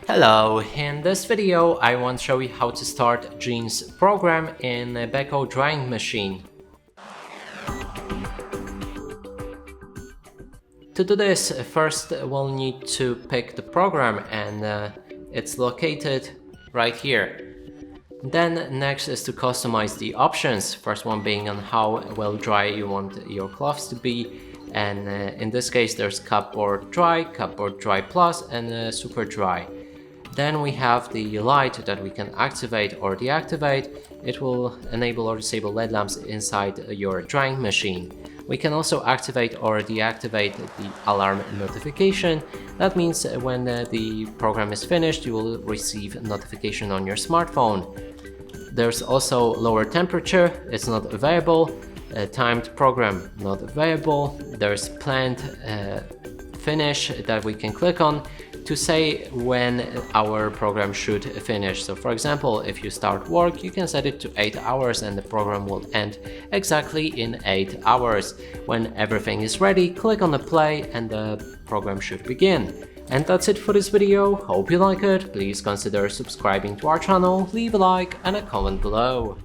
Hello, in this video I want to show you how to start jeans program in a Beko drying machine. To do this, first we'll need to pick the program and it's located right here. Then next is to customize the options, first one being on how well dry you want your cloths to be, and in this case there's cupboard dry plus and super dry. Then we have the light that we can activate or deactivate. It will enable or disable LED lamps inside your drying machine. We can also activate or deactivate the alarm notification. That means when the program is finished, you will receive a notification on your smartphone. There's also lower temperature, it's not available. Timed program, not available. There's planned finish that we can click on to say when our program should finish. So for example, if you start work, you can set it to 8 hours and the program will end exactly in 8 hours. When everything is ready, click on the play and the program should begin. And that's it for this video. Hope you like it. Please consider subscribing to our channel, leave a like and a comment below.